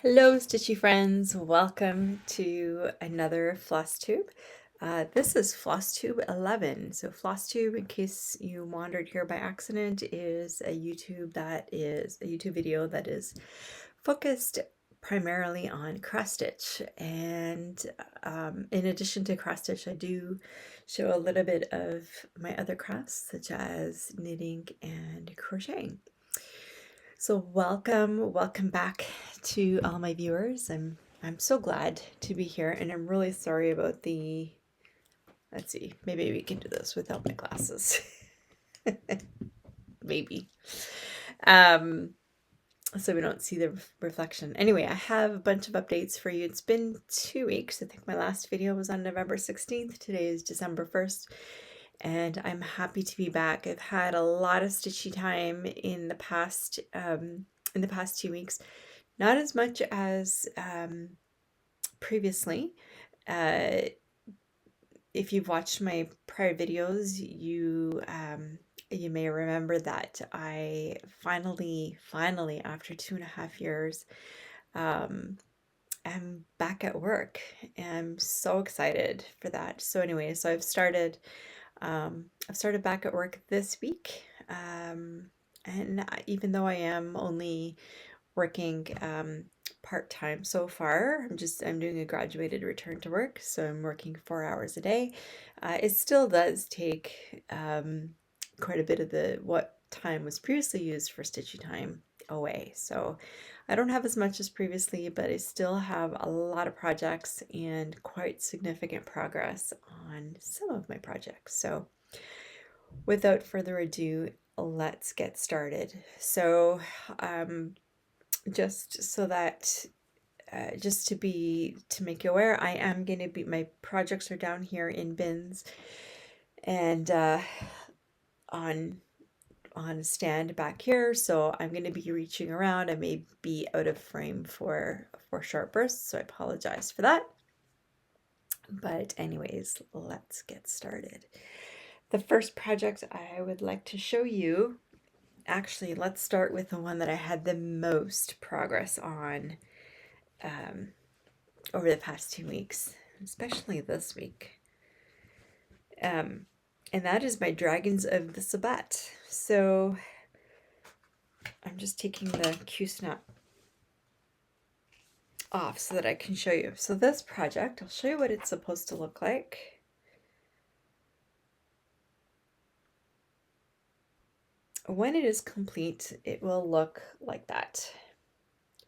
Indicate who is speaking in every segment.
Speaker 1: Hello, stitchy friends. Welcome to another Flosstube. This is Flosstube 11. So Flosstube, in case you wandered here by accident, is a YouTube video that is focused primarily on cross stitch. And in addition to cross stitch, I do show a little bit of my other crafts, such as knitting and crocheting. So welcome back to all my viewers. I'm so glad to be here, and I'm really sorry about the, let's see, maybe we can do this without my glasses. Maybe. So we don't see the reflection. Anyway, I have a bunch of updates for you. It's been 2 weeks. I think my last video was on November 16th. Today is December 1st. And I'm happy to be back. I've had a lot of stitchy time in the past 2 weeks, not as much as previously. If you've watched my prior videos, you may remember that I finally, after 2.5 years, am back at work. And I'm so excited for that. So anyway, so I've started back at work this week, and even though I am only working part-time so far, I'm doing a graduated return to work, so I'm working 4 hours a day. It still does take quite a bit of what time was previously used for stitchy time away. So I don't have as much as previously, but I still have a lot of projects and quite significant progress on some of my projects. So without further ado, let's get started. So just so that just to make you aware, I am going to be, my projects are down here in bins and on a stand back here, so I'm going to be reaching around. I may be out of frame for short bursts, so I apologize for that. But anyways, let's get started. The first project I would like to show you, actually, let's start with the one that I had the most progress on over the past 2 weeks, especially this week. And that is my Dragons of the Sabbat. So I'm just taking the Q-snap off so that I can show you. So this project, I'll show you what it's supposed to look like. When it is complete, it will look like that.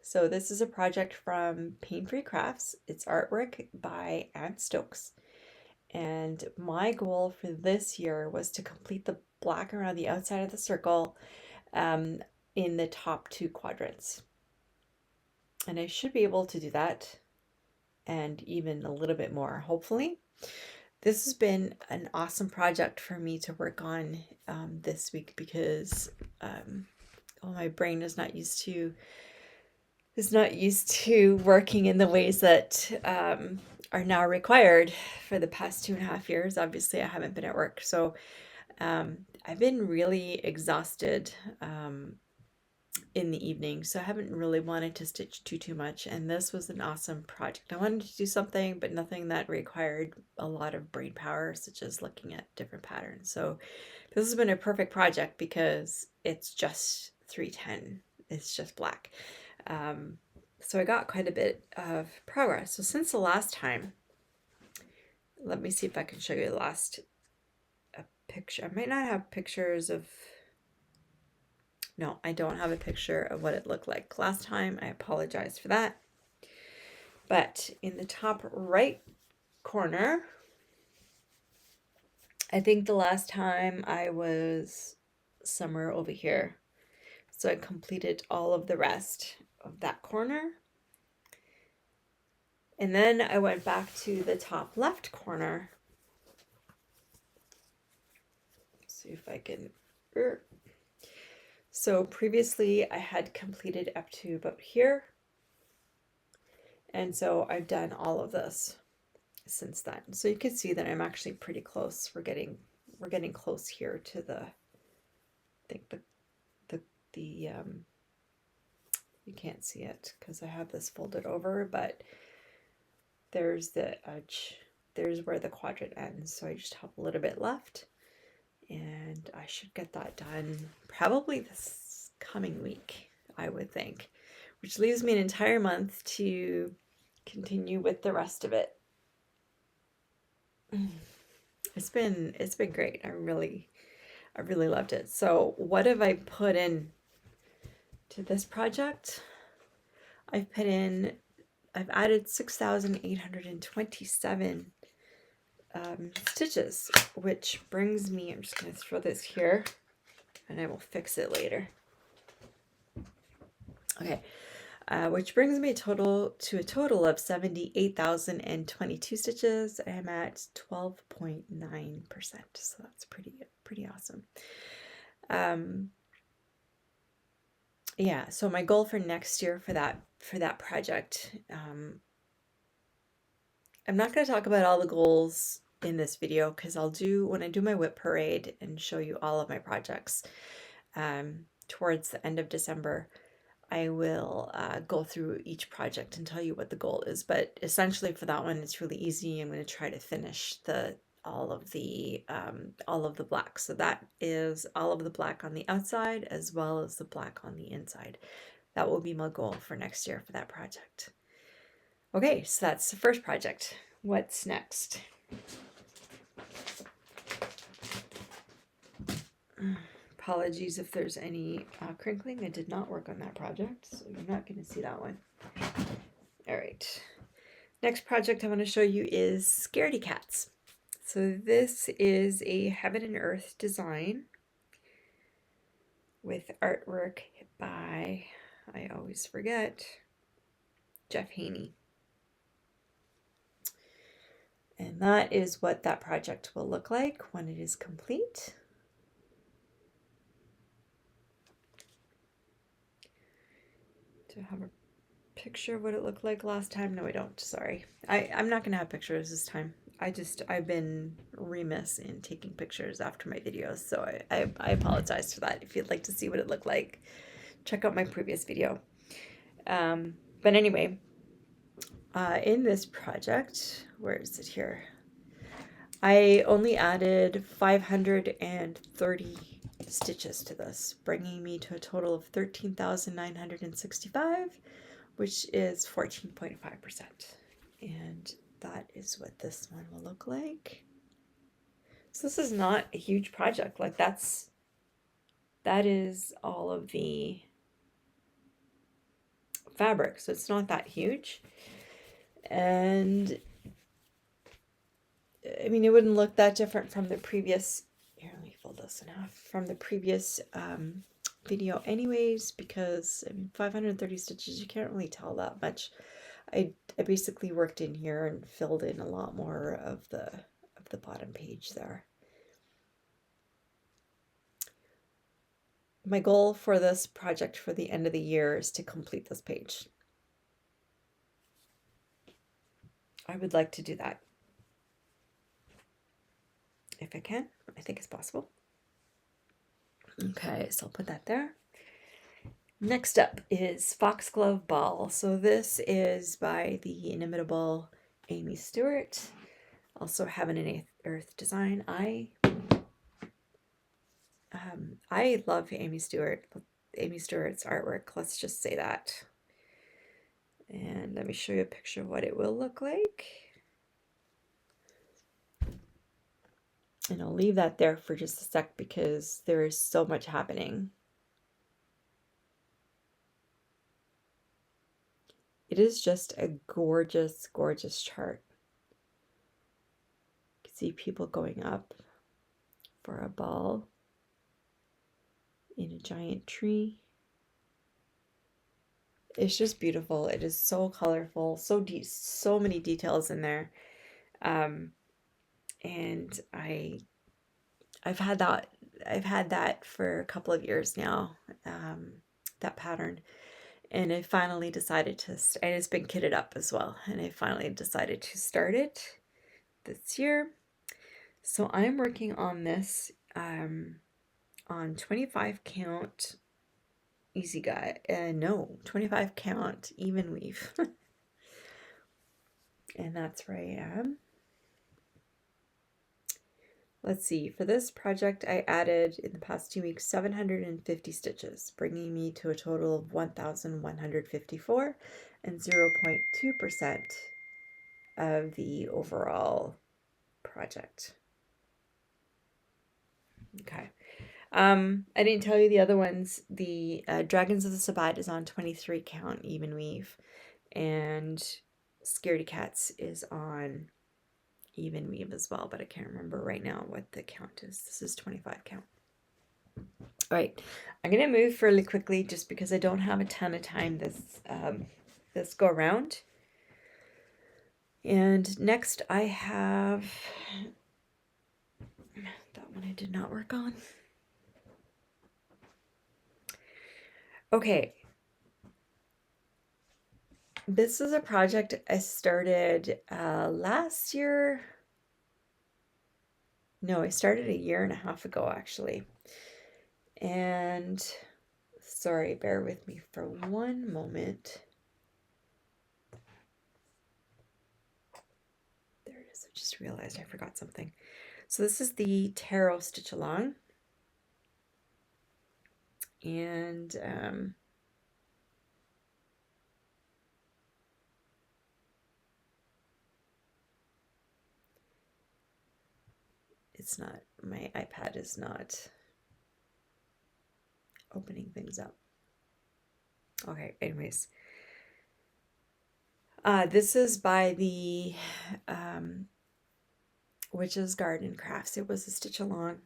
Speaker 1: So this is a project from Pain Free Crafts. It's artwork by Anne Stokes. And my goal for this year was to complete the black around the outside of the circle in the top 2 quadrants. And I should be able to do that and even a little bit more, hopefully. This has been an awesome project for me to work on this week because my brain is not used to working in the ways that are now required for the past 2.5 years. Obviously, I haven't been at work, so I've been really exhausted in the evening, so I haven't really wanted to stitch too much, and this was an awesome project. I wanted to do something, but nothing that required a lot of brain power, such as looking at different patterns. So this has been a perfect project because it's just 310. It's just black. So I got quite a bit of progress. So since the last time, let me see if I can show you the last picture. I might not have pictures of, no, I don't have a picture of what it looked like last time. I apologize for that. But in the top right corner, I think the last time I was somewhere over here. So I completed all of the rest of that corner. And then I went back to the top left corner. See if I can. So previously I had completed up to about here. And so I've done all of this since then. So you can see that I'm actually pretty close. We're getting close here to the, I think the You can't see it because I have this folded over, but there's the edge. There's where the quadrant ends. So I just have a little bit left, and I should get that done probably this coming week, I would think, which leaves me an entire month to continue with the rest of it. It's been great. I really loved it. So what have I put in to this project? I've added 6,827 stitches, which brings me, I'm just going to throw this here and I will fix it later. Okay, which brings me to a total of 78,022 stitches. I'm at 12.9%, so that's pretty awesome. Yeah, so my goal for next year for that project, I'm not going to talk about all the goals in this video because when I do my WIP parade and show you all of my projects towards the end of December, I will go through each project and tell you what the goal is. But essentially for that one, it's really easy. I'm going to try to finish all of the black. So that is all of the black on the outside as well as the black on the inside. That will be my goal for next year for that project. Okay, so that's the first project. What's next? Apologies if there's any crinkling. I did not work on that project, so you're not going to see that one. All right. Next project I want to show you is Scaredy Cats. So this is a heaven and earth design with artwork by, I always forget, Jeff Haney. And that is what that project will look like when it is complete. Do I have a picture of what it looked like last time? No, I don't. Sorry. I'm not going to have pictures this time. I've been remiss in taking pictures after my videos, so I apologize for that. If you'd like to see what it looked like, check out my previous video. But anyway, in this project, where is it here? I only added 530 stitches to this, bringing me to a total of 13,965, which is 14.5%. And that is what this one will look like. So this is not a huge project. Like that is all of the fabric, so it's not that huge. And I mean, it wouldn't look that different from the previous, here, let me fold this in half, from the previous video anyways, because I mean, 530 stitches, you can't really tell that much. I basically worked in here and filled in a lot more of the bottom page there. My goal for this project for the end of the year is to complete this page. I would like to do that. If I can, I think it's possible. Okay, so I'll put that there. Next up is Foxglove Ball. So this is by the inimitable Amy Stewart. Also Heaven and Earth design. I love Amy Stewart's artwork. Let's just say that. And let me show you a picture of what it will look like. And I'll leave that there for just a sec because there is so much happening. It is just a gorgeous, gorgeous chart. You can see people going up for a ball in a giant tree. It's just beautiful. It is so colorful, so deep, so many details in there. And I've had that for a couple of years now, that pattern. And I finally decided to, and it's been kitted up as well, and I finally decided to start it this year. So I'm working on this on 25 count easy guy. No, 25 count, even weave. And that's where I am. Let's see, for this project I added in the past 2 weeks 750 stitches, bringing me to a total of 1,154 and 0.2% of the overall project. Okay. I didn't tell you the other ones. The Dragons of the Sabbat is on 23 count even weave, and Scaredy Cats is on even weave as well, but I can't remember right now what the count is. This is 25 count. All right, I'm gonna move fairly quickly just because I don't have a ton of time this go around. And next I have that one I did not work on. Okay. This is a project I started last year. No, I started a year and a half ago, actually. And sorry, bear with me for one moment. There it is. I just realized I forgot something. So this is the Tarot Stitch Along. And it's not, my iPad is not opening things up. Okay, anyways. This is by the Witch's Garden Crafts. It was a stitch along,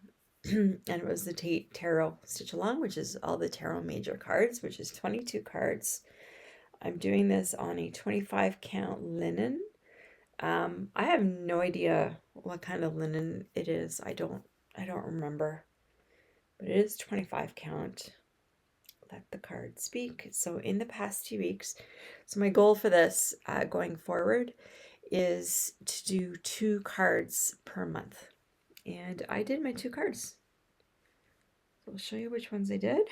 Speaker 1: and it was the tarot stitch along, which is all the tarot major cards, which is 22 cards. I'm doing this on a 25 count linen. I have no idea what kind of linen it is. I don't remember, but it is 25 count. Let the card speak. So in the past 2 weeks, so my goal for this going forward is to do 2 cards per month. And I did my 2 cards. So I'll show you which ones I did.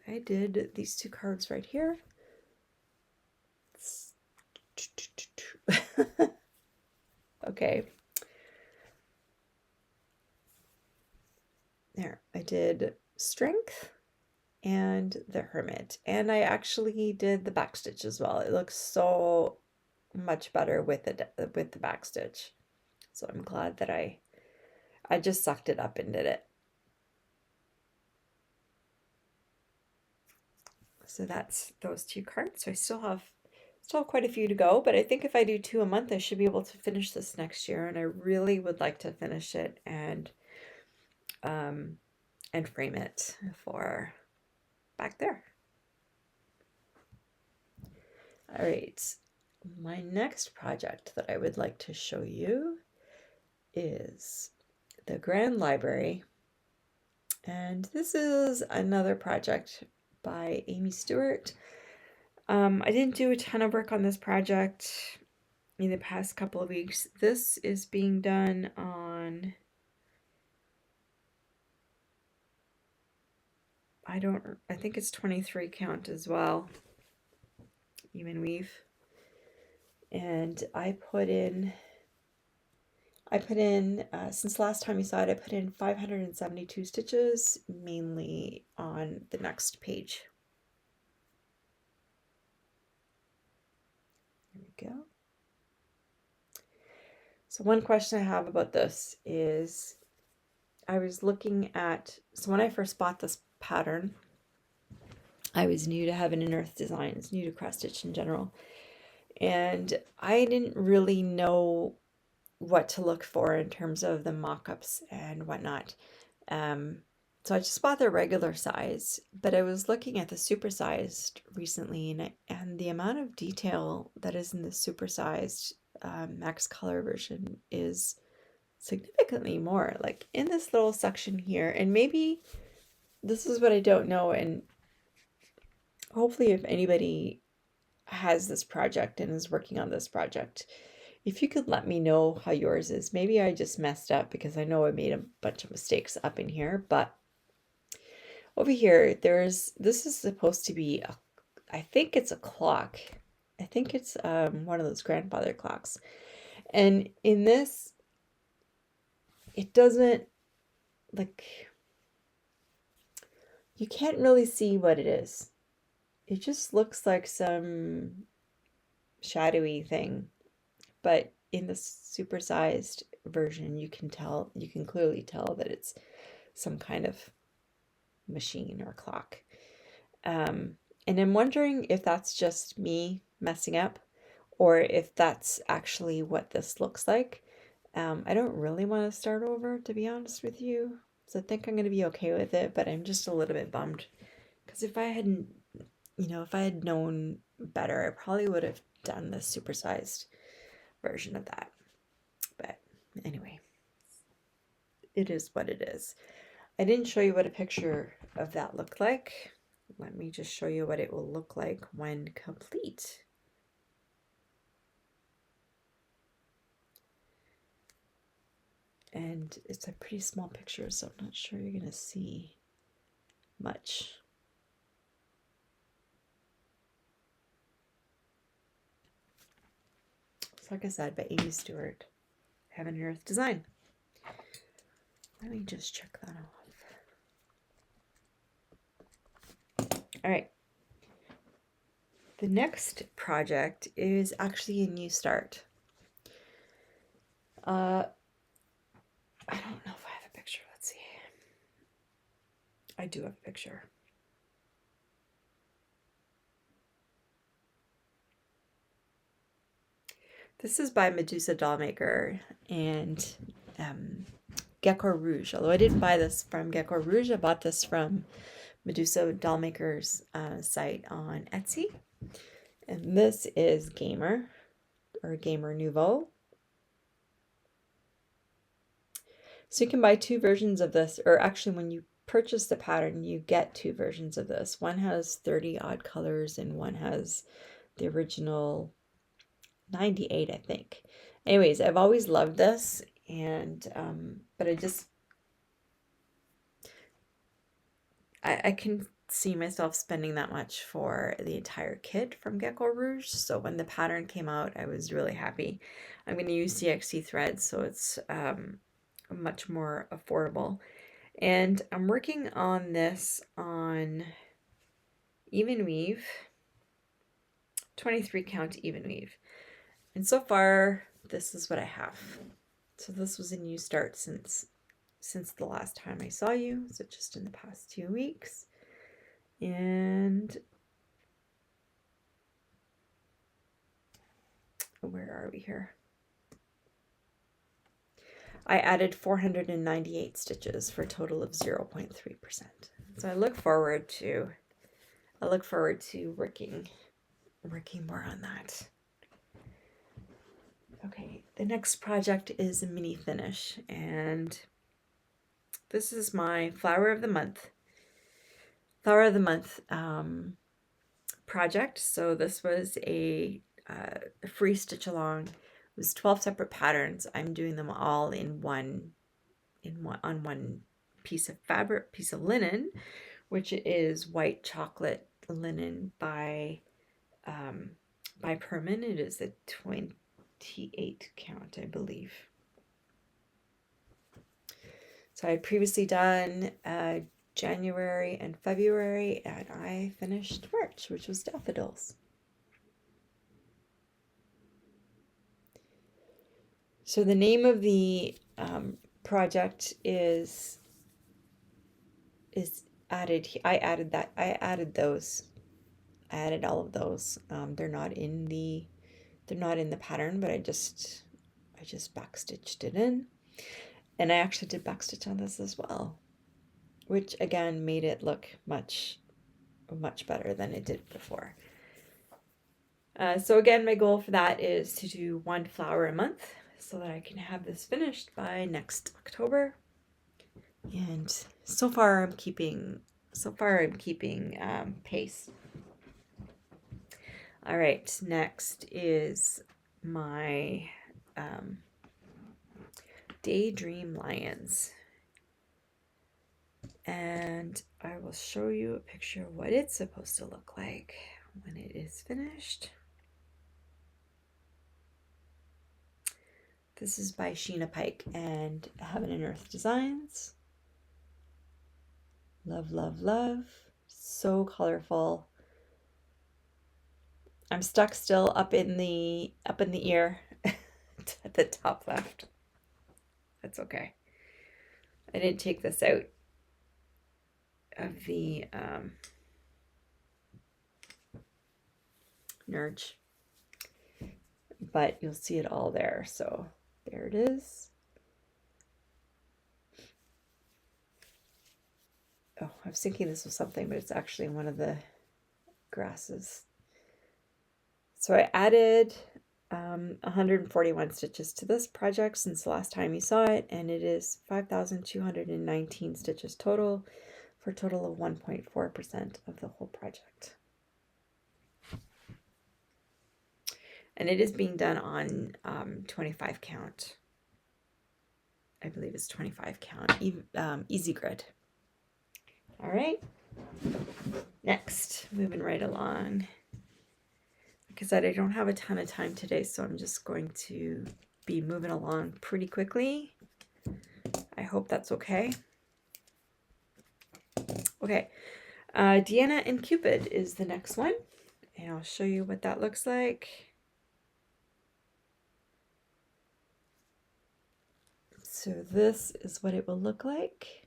Speaker 1: I did these 2 cards right here. Okay. There, I did Strength and the Hermit, and I actually did the backstitch as well. It looks so much better with the backstitch. So I'm glad that I just sucked it up and did it. So that's those 2 cards. So I still have quite a few to go, but I think if I do 2 a month, I should be able to finish this next year, and I really would like to finish it and frame it for back there. All right, my next project that I would like to show you is the Grand Library, and this is another project by Amy Stewart. I didn't do a ton of work on this project in the past couple of weeks. This is being done on, I think it's 23 count as well, even weave. And I put in, since last time you saw it, I put in 572 stitches, mainly on the next page. There we go. So one question I have about this is, I was looking at, so when I first bought this pattern, I was new to Heaven and Earth Designs, new to cross stitch in general, and I didn't really know what to look for in terms of the mock-ups and whatnot. So I just bought the regular size, but I was looking at the supersized recently, and the amount of detail that is in the supersized max color version is significantly more. Like in this little section here, and maybe this is what I don't know, and hopefully if anybody has this project and is working on this project, if you could let me know how yours is. Maybe I just messed up because I know I made a bunch of mistakes up in here, but over here, this is supposed to be I think it's a clock. I think it's one of those grandfather clocks. And in this, it doesn't, like, you can't really see what it is. It just looks like some shadowy thing. But in the supersized version, you can clearly tell that it's some kind of machine or clock. And I'm wondering if that's just me messing up or if that's actually what this looks like. I don't really want to start over, to be honest with you. So I think I'm going to be okay with it, but I'm just a little bit bummed. Because if I hadn't, if I had known better, I probably would have done the supersized version of that. But anyway, it is what it is. I didn't show you what a picture of that looked like. Let me just show you what it will look like when complete. And it's a pretty small picture, so I'm not sure you're going to see much. So like I said, by Amy Stewart, Heaven and Earth Design. Let me just check that off. All right. The next project is actually a new start. I don't know if I have a picture. Let's see. I do have a picture. This is by Medusa Dollmaker and Gecko Rouge. Although I didn't buy this from Gecko Rouge, I bought this from Medusa Dollmaker's site on Etsy. And this is Gamer, or Gamer Nouveau. So you can buy two versions of this, or actually when you purchase the pattern, you get two versions of this. One has 30 odd colors and one has the original 98, I think. Anyways, I've always loved this, and but I can see myself spending that much for the entire kit from Gecko Rouge. So when the pattern came out, I was really happy. I'm going to use CXC threads, so it's much more affordable. And I'm working on this on even weave, 23 count even weave. And so far, this is what I have. So this was a new start since the last time I saw you, so just in the past 2 weeks. And where are we here? I added 498 stitches for a total of 0.3%. So I look forward to working more on that. Okay, the next project is a mini finish, and this is my Flower of the Month. Flower of the Month project. So this was a free stitch along. It was 12 separate patterns. I'm doing them all on one piece of fabric, piece of linen, which is white chocolate linen by Perman. It is a 28 count, I believe. So I had previously done January and February, and I finished March, which was daffodils. So the name of the project is added. I added those. I added all of those. They're not in the pattern, but I just backstitched it in, and I actually did backstitch on this as well, which again made it look much better than it did before. So again, my goal for that is to do one flower a month so that I can have this finished by next October. And so far I'm keeping pace. All right, next is my Daydream Lions. And I will show you a picture of what it's supposed to look like when it is finished. This is by Sheena Pike and Heaven and Earth Designs. Love, love, love. So colorful. I'm stuck still up in the ear at the top left. That's okay. I didn't take this out of the Nurge, but you'll see it all there. So there it is. Oh, I was thinking this was something, but it's actually one of the grasses. So I added 141 stitches to this project since the last time you saw it, and it is 5,219 stitches total for a total of 1.4% of the whole project. And it is being done on 25 count. I believe it's 25 count, easy grid. All right, next, moving right along. Like I said, I don't have a ton of time today, so I'm just going to be moving along pretty quickly. I hope that's okay. Okay, Deanna and Cupid is the next one, and I'll show you what that looks like. So this is what it will look like.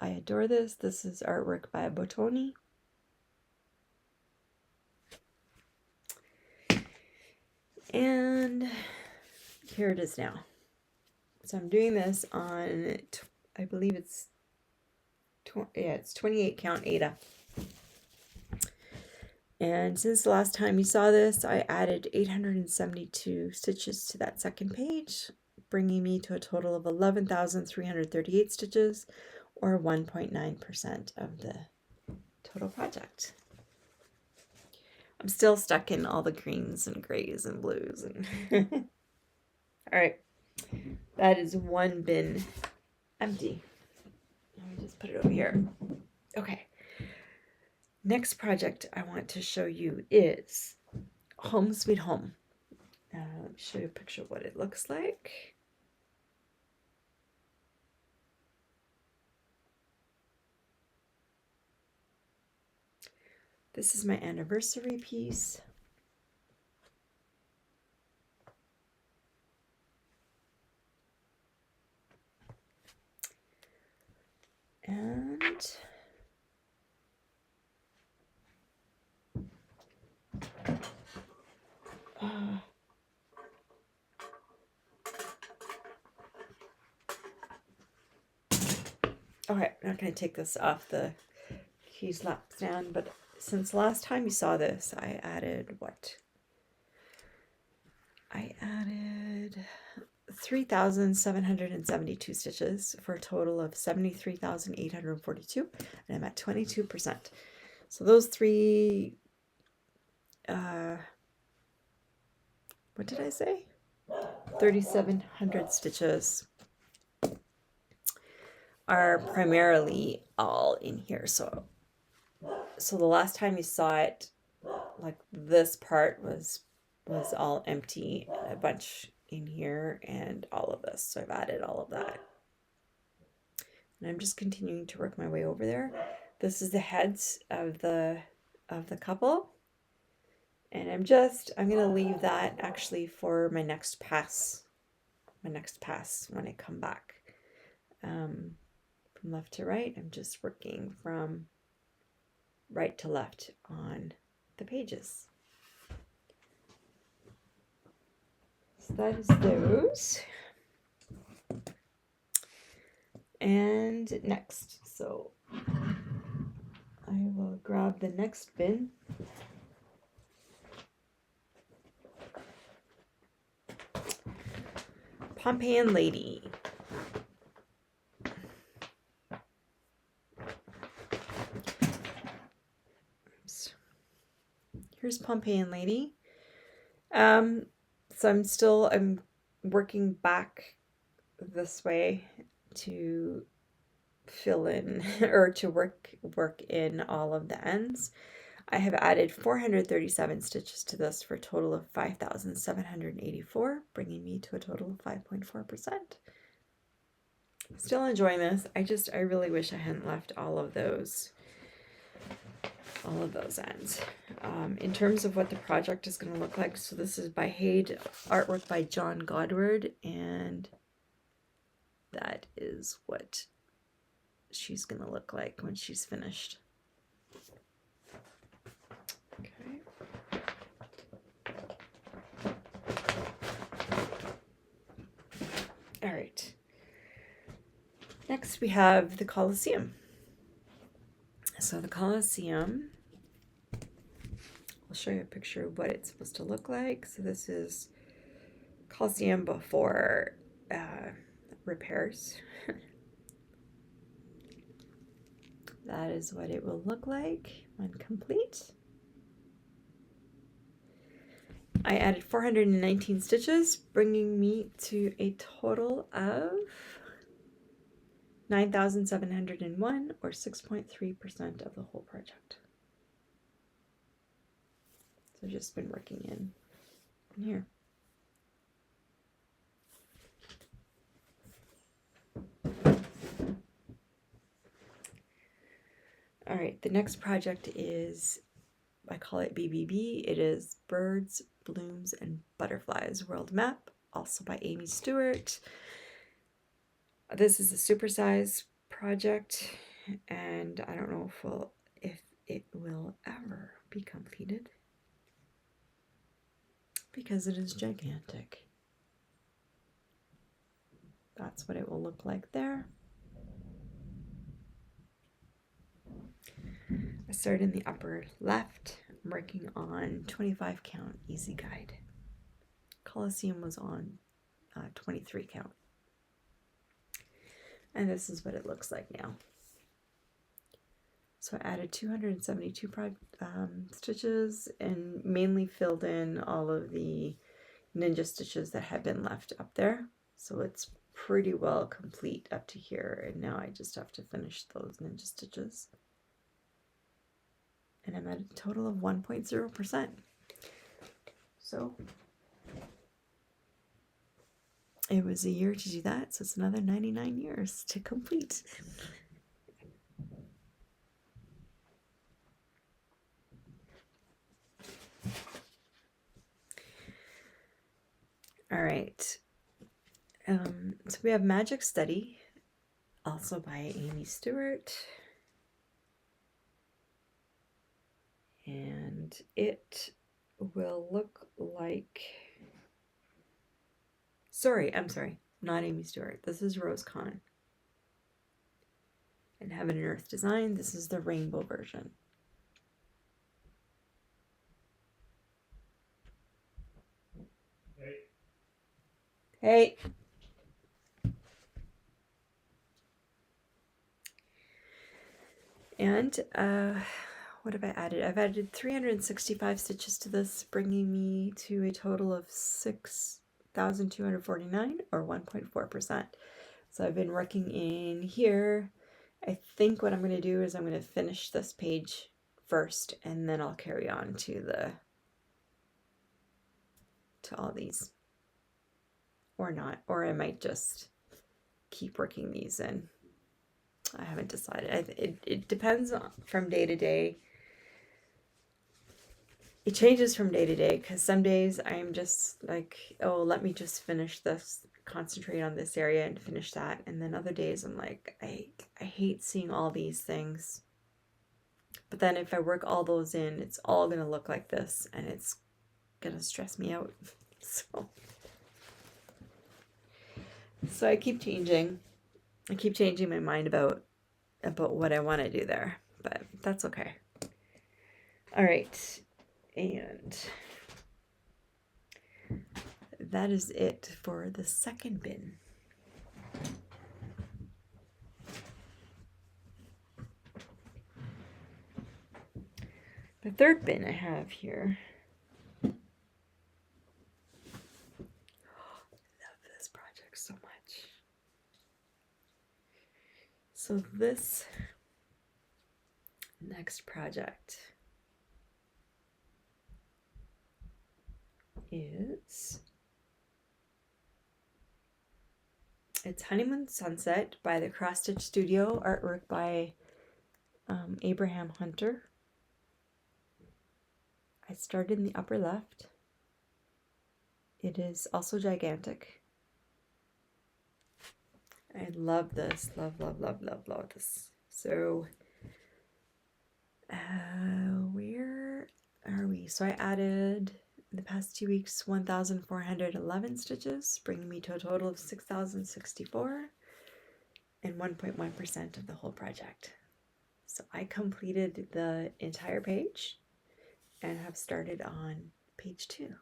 Speaker 1: I adore this. This is artwork by Bottoni. And here it is now. So I'm doing this on, I believe it's 28 count Aida. And since the last time you saw this, I added 872 stitches to that second page, bringing me to a total of 11,338 stitches, or 1.9% of the total project. I'm still stuck in all the greens and grays and blues. And all right, that is one bin empty. Let me just put it over here. Okay. Next project I want to show you is Home Sweet Home. Let me show you a picture of what it looks like. This is my anniversary piece. And okay, I'm not going to take this off the keys lap stand, but since last time you saw this, I added what? I added 3,772 stitches for a total of 73,842, and I'm at 22%. So those three, what did I say? 3,700 stitches are primarily all in here. So the last time you saw it, like this part was all empty, a bunch in here, and all of this. So I've added all of that. And I'm just continuing to work my way over there. This is the heads of the couple. And I'm going to leave that actually for my next pass. When I come back. From left to right, I'm just working from right to left on the pages. So that is those. And next, so I will grab the next bin. Pompeian Lady. Oops. Here's Pompeian Lady. So I'm working back this way to fill in or to work in all of the ends. I have added 437 stitches to this for a total of 5,784, bringing me to a total of 5.4%. Still enjoying this. I really wish I hadn't left all of those ends. In terms of what the project is going to look like, so this is by Haid, artwork by John Godward, and that is what she's going to look like when she's finished. Okay. All right. Next we have the Colosseum. So the Colosseum, I'll show you a picture of what it's supposed to look like. So this is Colosseum before repairs. That is what it will look like when complete. I added 419 stitches, bringing me to a total of 9,701, or 6.3% of the whole project. So I've just been working in here. All right, the next project is, I call it BBB. It is Birds, Blooms, and Butterflies World Map, also by Amy Stewart. This is a supersize project, and I don't know if it will ever be completed because it is gigantic. That's what it will look like there. I started in the upper left. I'm working on 25 count easy guide. Colosseum was on 23 count. And this is what it looks like now. So I added 272 stitches and mainly filled in all of the ninja stitches that had been left up there. So it's pretty well complete up to here. And now I just have to finish those ninja stitches. And I'm at a total of 1.0%. So it was a year to do that, so it's another 99 years to complete. All right. So we have Magic Study, also by Amy Stewart. And it will look like, I'm sorry, not Amy Stewart. This is Rose Conn. And Heaven and Earth Design. This is the rainbow version. Hey. And what have I added? I've added 365 stitches to this, bringing me to a total of 6,249, or 1.4%. So I've been working in here. I think what I'm going to do is I'm going to finish this page first, and then I'll carry on to all these. Or not, or I might just keep working these in. I haven't decided. It depends from day to day. It changes from day to day, because some days I'm just like, oh, let me just finish this, concentrate on this area and finish that. And then other days I'm like, I hate seeing all these things. But then if I work all those in, it's all going to look like this, and it's going to stress me out. So I keep changing. I keep changing my mind about what I want to do there, but that's okay. All right. And that is it for the second bin. The third bin I have here. I love this project so much. So this next project it's Honeymoon Sunset by the Cross Stitch Studio, artwork by Abraham Hunter. I started in the upper left. It is also gigantic. I love this, love this. So where are we? So I added in the past 2 weeks 1,411 stitches, bringing me to a total of 6,064 and 1.1% of the whole project. So I completed the entire page and have started on page 2.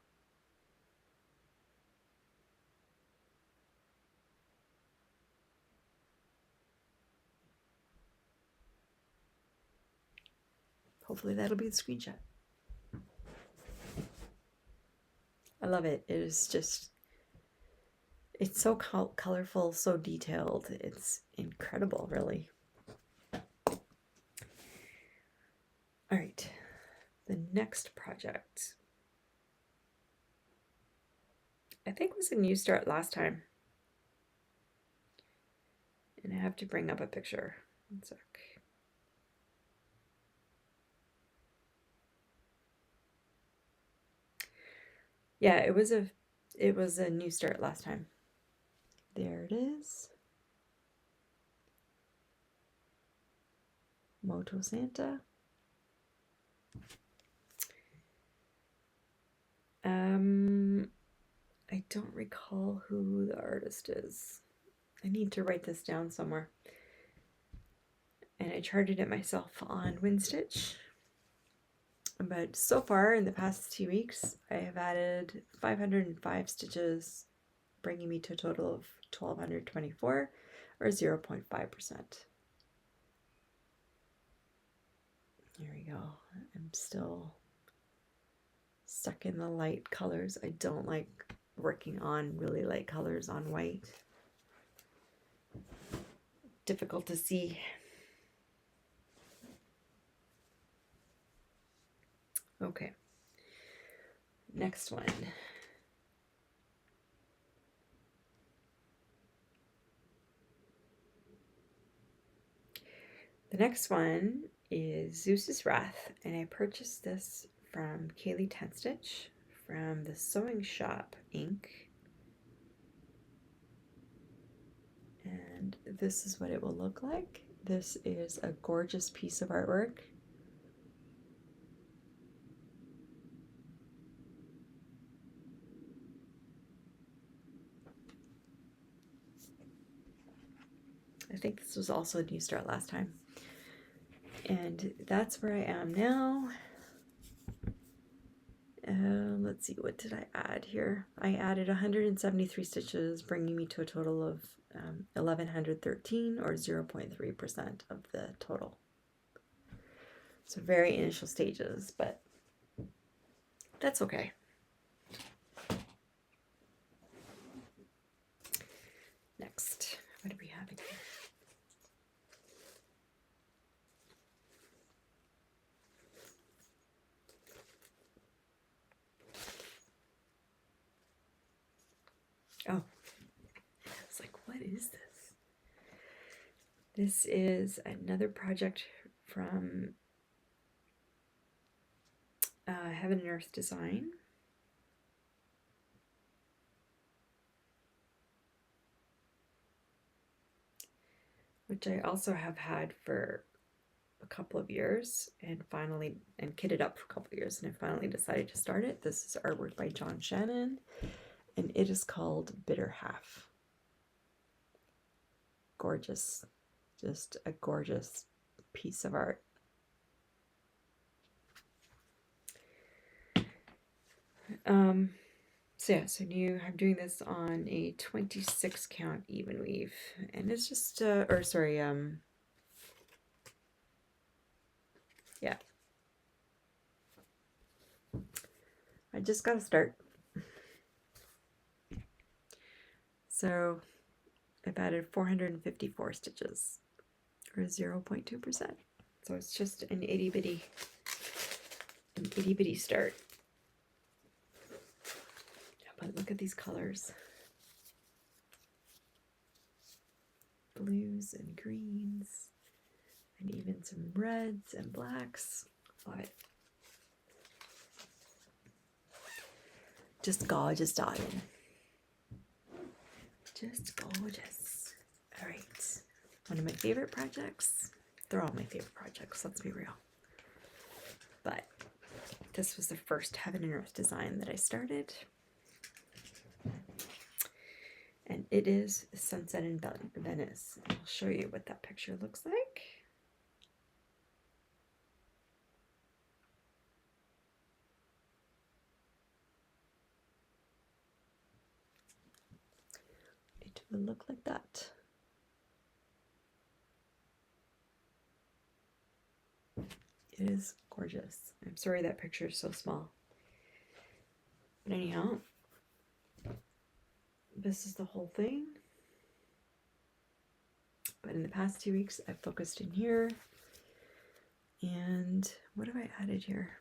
Speaker 1: Hopefully that'll be the screenshot. I love it. It is just, it's so colorful, so detailed. It's incredible, really. All right, the next project, I think was a new start last time. And I have to bring up a picture. One sec. Yeah, it was a new start last time. There it is. Moto Santa. I don't recall who the artist is. I need to write this down somewhere. And I charted it myself on WinStitch. But so far in the past 2 weeks, I have added 505 stitches, bringing me to a total of 1,224, or 0.5%. There we go. I'm still stuck in the light colors. I don't like working on really light colors on white. Difficult to see. Okay, next one. The next one is Zeus's Wrath, and I purchased this from Kaylee Tenstitch from the Sewing Shop Inc. And this is what it will look like. This is a gorgeous piece of artwork. I think this was also a new start last time. And that's where I am now. Let's see, what did I add here? I added 173 stitches, bringing me to a total of 1,113, or 0.3% of the total. So very initial stages, but that's okay. Next, what are we having here? Oh, I was like, what is this? This is another project from Heaven and Earth Design. Which I also have had for a couple of years and kitted up for a couple of years, and I finally decided to start it. This is artwork by John Shannon, and it is called Bitter Half. Gorgeous, just a gorgeous piece of art. So new, I'm doing this on a 26 count even weave, and it's just, yeah. I just got to start. So I've added 454 stitches. or 0.2%. So it's just an itty bitty start. But look at these colors. Blues and greens, and even some reds and blacks. Love it. Just gorgeous, darling. Just gorgeous. All right. One of my favorite projects. They're all my favorite projects, let's be real. But this was the first Heaven and Earth design that I started. And it is the sunset in Venice. I'll show you what that picture looks like. It will look like that. It is gorgeous. I'm sorry that picture is so small. But anyhow, this is the whole thing. But in the past 2 weeks, I've focused in here. And what have I added here?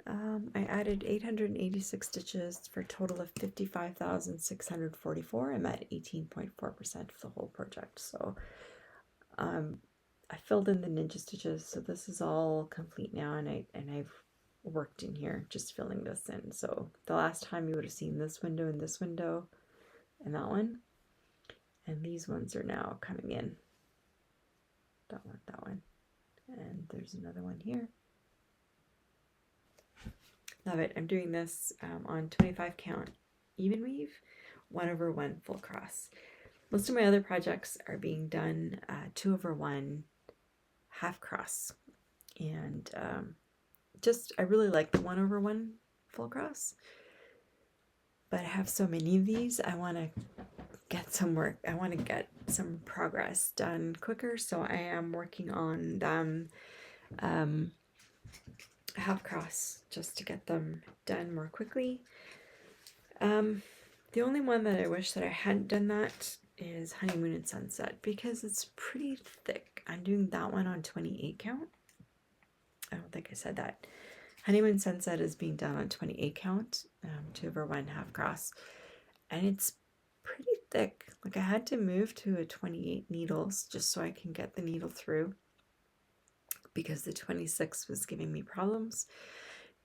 Speaker 1: I added 886 stitches for a total of 55,644. I'm at 18.4% of the whole project. So I filled in the ninja stitches, so this is all complete now, and I've worked in here just filling this in. So the last time you would have seen this window and that one, and these ones are now coming in. That one, and there's another one here. Love it. I'm doing this on 25 count even weave, 1/1 full cross. Most of my other projects are being done 2/1 half cross, and I really like the 1/1 full cross, but I have so many of these. I want to get some work. I want to get some progress done quicker, so I am working on them half cross just to get them done more quickly. The only one that I wish that I hadn't done that is Honeymoon and Sunset, because it's pretty thick. I'm doing that one on 28 count. I don't think I said that. Honeymoon Sunset is being done on 28 count, 2/1 half cross, and it's pretty thick. Like, I had to move to a 28 needles just so I can get the needle through, because the 26 was giving me problems.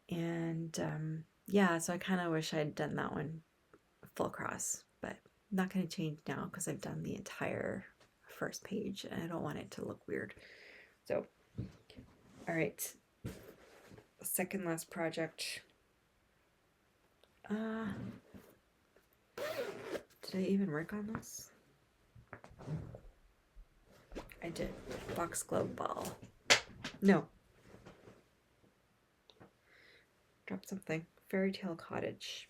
Speaker 1: And yeah, so I kind of wish I'd done that one full cross, but I'm not going to change now because I've done the entire first page and I don't want it to look weird. So, all right, second last project. Did I even work on this? I did. Foxglove ball. No. Drop something. Fairy Tale Cottage.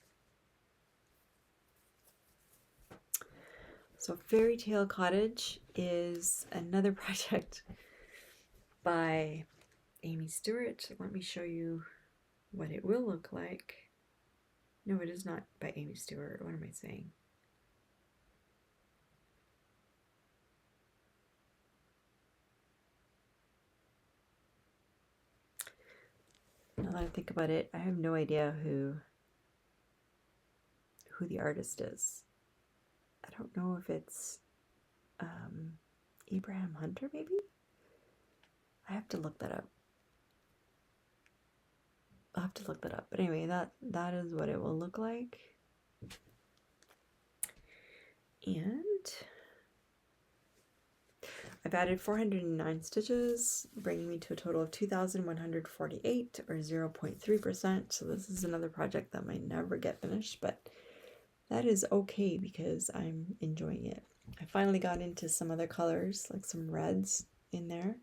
Speaker 1: So Fairy Tale Cottage is another project by Amy Stewart. Let me show you what it will look like. No, it is not by Amy Stewart. What am I saying? Now that I think about it, I have no idea who the artist is. I don't know if it's Abraham Hunter, maybe? I have to look that up. I'll have to look that up. But anyway, that is what it will look like. And I've added 409 stitches, bringing me to a total of 2,148, or 0.3%. So this is another project that might never get finished, but that is okay because I'm enjoying it. I finally got into some other colors, like some reds in there.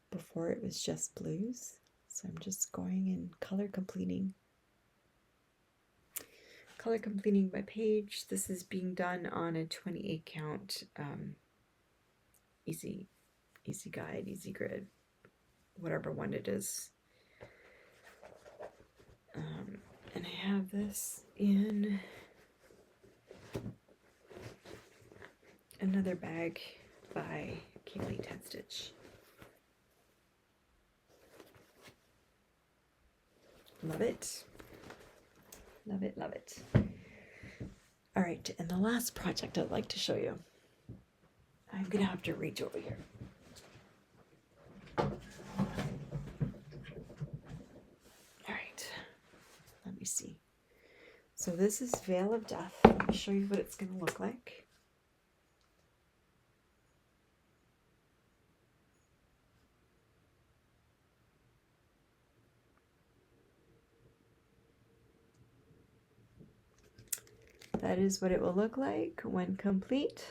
Speaker 1: Before it was just blues. So I'm just going and color completing. Color completing my page. This is being done on a 28 count easy guide, easy grid, whatever one it is. And I have this in another bag by Kaylee Ten Stitch. Love it. Love it, love it. All right, and the last project I'd like to show you. I'm gonna have to reach over here. All right, let me see. So this is Veil of Death. Let me show you what it's gonna look like. That is what it will look like when complete.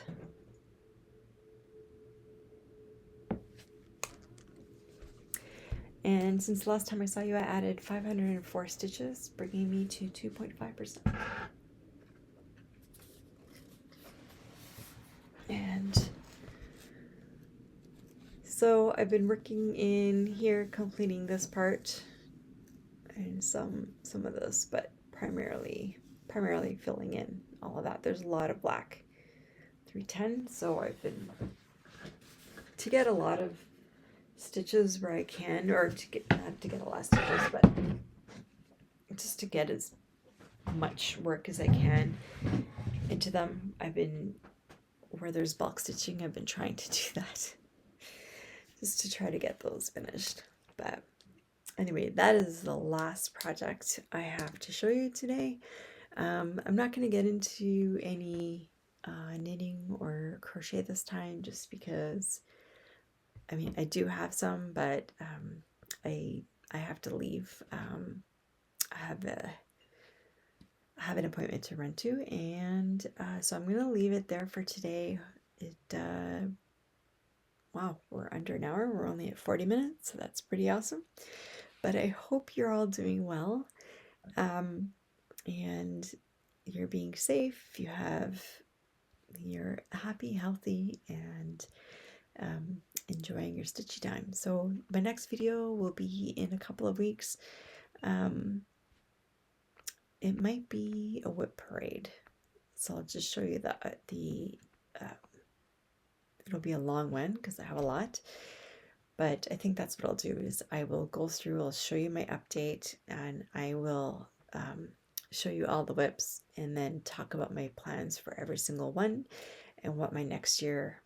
Speaker 1: And since the last time I saw you, I added 504 stitches, bringing me to 2.5%. And so I've been working in here, completing this part and some of this, but primarily filling in all of that. There's a lot of black 310, so I've been to get a lot of stitches where I can, or to get not to get a lot of stitches, but just to get as much work as I can into them. I've been where there's bulk stitching, I've been trying to do that just to try to get those finished. But anyway, that is the last project I have to show you today. I'm not going to get into any knitting or crochet this time, just because I mean I do have some, but I have to leave. I have an appointment to run to, and so I'm gonna leave it there for today. Wow, we're under an hour. We're only at 40 minutes, so that's pretty awesome. But I hope you're all doing well, and you're being safe. You're happy, healthy, and enjoying your stitchy time. So my next video will be in a couple of weeks. It might be a WIP parade, so I'll just show you it'll be a long one because I have a lot, but I think that's what I'll do is I will go through, I'll show you my update, and I will show you all the WIPs and then talk about my plans for every single one and what my next year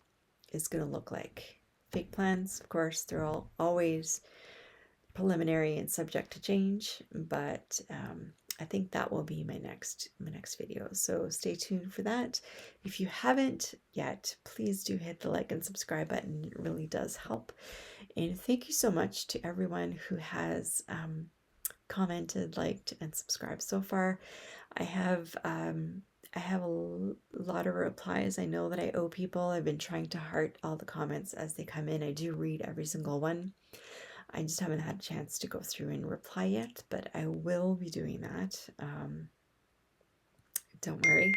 Speaker 1: is going to look like. Fake plans, of course, they're all always preliminary and subject to change, but I think that will be my next video, so stay tuned for that. If you haven't yet, please do hit the like and subscribe button. It really does help. And thank you so much to everyone who has commented, liked, and subscribed so far. I have a lot of replies. I know that I owe people. I've been trying to heart all the comments as they come in. I do read every single one. I just haven't had a chance to go through and reply yet, but I will be doing that. Don't worry.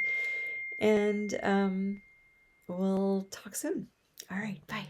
Speaker 1: And we'll talk soon. All right, bye.